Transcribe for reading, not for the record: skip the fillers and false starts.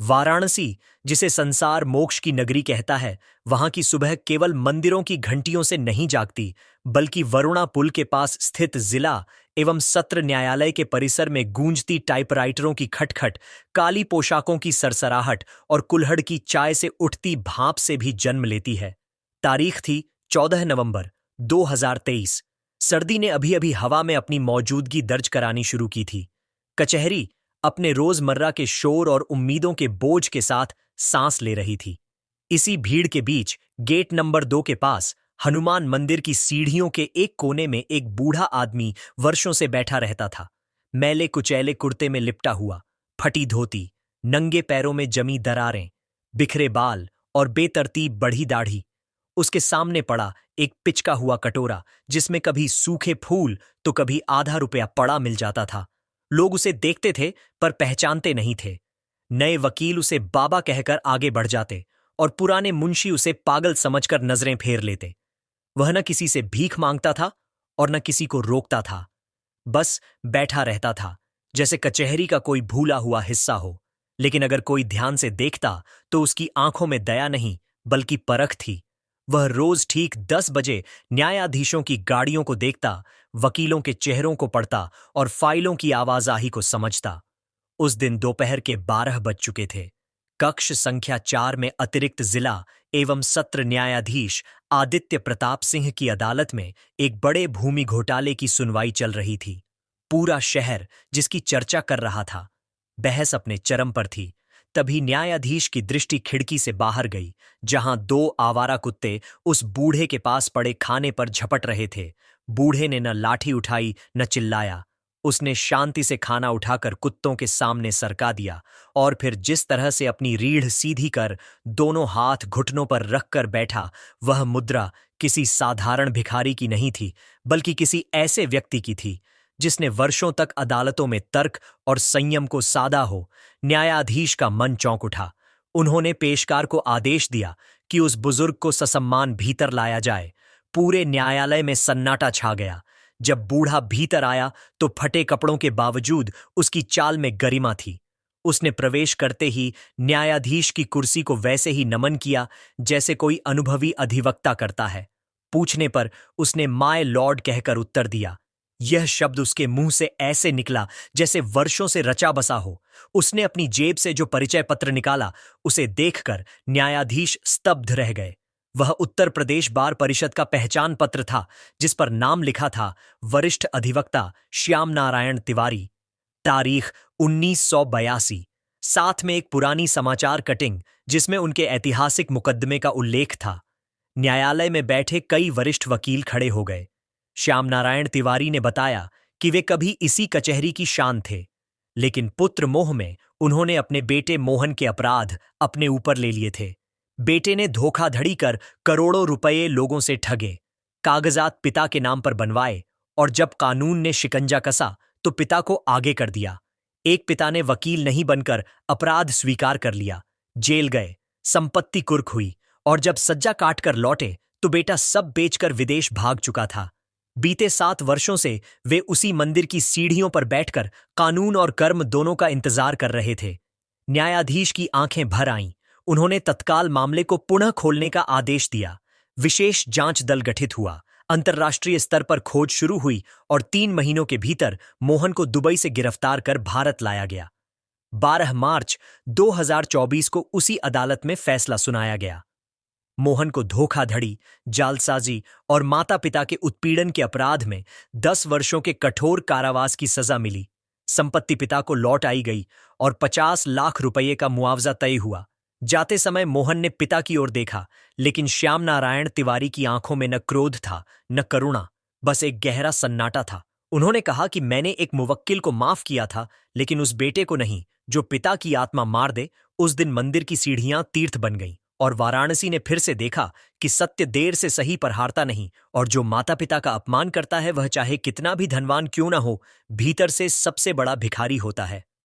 वाराणसी, जिसे संसार मोक्ष की नगरी कहता है, वहां की सुबह केवल मंदिरों की घंटियों से नहीं जागती, बल्कि वरुणा पुल के पास स्थित जिला एवं सत्र न्यायालय के परिसर में गूंजती टाइपराइटरों की खटखट, काली पोशाकों की सरसराहट और कुल्हड़ की चाय से उठती भाप से भी जन्म लेती है। तारीख थी 14 नवंबर 2023। सर्दी ने अभी अभी हवा में अपनी मौजूदगी दर्ज करानी शुरू की थी। कचहरी अपने रोजमर्रा के शोर और उम्मीदों के बोझ के साथ सांस ले रही थी। इसी भीड़ के बीच गेट नंबर 2 के पास हनुमान मंदिर की सीढ़ियों के एक कोने में एक बूढ़ा आदमी वर्षों से बैठा रहता था। मैले कुचैले कुर्ते में लिपटा हुआ, फटी धोती, नंगे पैरों में जमी दरारें, बिखरे बाल और बेतरतीब बढ़ी दाढ़ी। उसके सामने पड़ा एक पिचका हुआ कटोरा, जिसमें कभी सूखे फूल तो कभी आधा रुपया पड़ा मिल जाता था। लोग उसे देखते थे पर पहचानते नहीं थे। नए वकील उसे बाबा कहकर आगे बढ़ जाते और पुराने मुंशी उसे पागल समझकर नजरें फेर लेते। वह न किसी से भीख मांगता था और न किसी को रोकता था। बस बैठा रहता था, जैसे कचहरी का कोई भूला हुआ हिस्सा हो। लेकिन अगर कोई ध्यान से देखता तो उसकी आंखों में दया नहीं बल्कि परख थी। वह रोज ठीक 10 बजे न्यायाधीशों की गाड़ियों को देखता, वकीलों के चेहरों को पढ़ता और फाइलों की आवाजाही को समझता। उस दिन दोपहर के 12 बज चुके थे। कक्ष संख्या 4 में अतिरिक्त जिला एवं सत्र न्यायाधीश आदित्य प्रताप सिंह की अदालत में एक बड़े भूमि घोटाले की सुनवाई चल रही थी। पूरा शहर जिसकी चर्चा कर रहा था। बहस अपने चरम पर थी। तभी न्यायाधीश की दृष्टि खिड़की से बाहर गई, जहां 2 आवारा कुत्ते उस बूढ़े के पास पड़े खाने पर झपट रहे थे। बूढ़े ने न लाठी उठाई न चिल्लाया। उसने शांति से खाना उठाकर कुत्तों के सामने सरका दिया और फिर जिस तरह से अपनी रीढ़ सीधी कर दोनों हाथ घुटनों पर रखकर बैठा, वह मुद्रा किसी साधारण भिखारी की नहीं थी, बल्कि किसी ऐसे व्यक्ति की थी जिसने वर्षों तक अदालतों में तर्क और संयम को साधा हो। न्यायाधीश का मन चौंक उठा। उन्होंने पेशकार को आदेश दिया कि उस बुजुर्ग को ससम्मान भीतर लाया जाए। पूरे न्यायालय में सन्नाटा छा गया। जब बूढ़ा भीतर आया तो फटे कपड़ों के बावजूद उसकी चाल में गरिमा थी। उसने प्रवेश करते ही न्यायाधीश की कुर्सी को वैसे ही नमन किया जैसे कोई अनुभवी अधिवक्ता करता है। पूछने पर उसने माय लॉर्ड कहकर उत्तर दिया। यह शब्द उसके मुंह से ऐसे निकला जैसे वर्षों से रचा बसा हो। उसने अपनी जेब से जो परिचय पत्र निकाला, उसे देखकर न्यायाधीश स्तब्ध रह गए। वह उत्तर प्रदेश बार परिषद का पहचान पत्र था, जिस पर नाम लिखा था वरिष्ठ अधिवक्ता श्याम नारायण तिवारी। तारीख 1982। साथ में एक पुरानी समाचार कटिंग जिसमें उनके ऐतिहासिक मुकदमे का उल्लेख था। न्यायालय में बैठे कई वरिष्ठ वकील खड़े हो गए। श्याम नारायण तिवारी ने बताया कि वे कभी इसी कचहरी की शान थे, लेकिन पुत्र मोह में उन्होंने अपने बेटे मोहन के अपराध अपने ऊपर ले लिए थे। बेटे ने धोखाधड़ी कर करोड़ों रुपये लोगों से ठगे, कागजात पिता के नाम पर बनवाए और जब कानून ने शिकंजा कसा तो पिता को आगे कर दिया। एक पिता ने वकील नहीं बनकर अपराध स्वीकार कर लिया, जेल गए, संपत्ति कुर्क हुई और जब सज्जा काट कर लौटे तो बेटा सब बेचकर विदेश भाग चुका था। बीते 7 वर्षों से वे उसी मंदिर की सीढ़ियों पर बैठकर कानून और कर्म दोनों का इंतजार कर रहे थे। न्यायाधीश की आंखें भर आईं। उन्होंने तत्काल मामले को पुनः खोलने का आदेश दिया। विशेष जांच दल गठित हुआ। अंतर्राष्ट्रीय स्तर पर खोज शुरू हुई और 3 महीनों के भीतर मोहन को दुबई से गिरफ्तार कर भारत लाया गया। 12 मार्च 2024 को उसी अदालत में फैसला सुनाया गया। मोहन को धोखाधड़ी, जालसाजी और माता पिता के उत्पीड़न के अपराध में 10 वर्षों के कठोर कारावास की सजा मिली। संपत्ति पिता को लौट आई गई और 50 लाख रुपये का मुआवजा तय हुआ। जाते समय मोहन ने पिता की ओर देखा, लेकिन श्याम नारायण तिवारी की आंखों में न क्रोध था न करुणा, बस एक गहरा सन्नाटा था। उन्होंने कहा कि मैंने एक मुवक्किल को माफ किया था, लेकिन उस बेटे को नहीं जो पिता की आत्मा मार दे। उस दिन मंदिर की सीढ़ियां तीर्थ बन गईं और वाराणसी ने फिर से देखा कि सत्य देर से सही पर हारता नहीं और जो माता पिता का अपमान करता है वह चाहे कितना भी धनवान क्यों ना हो, भीतर से सबसे बड़ा भिखारी होता है।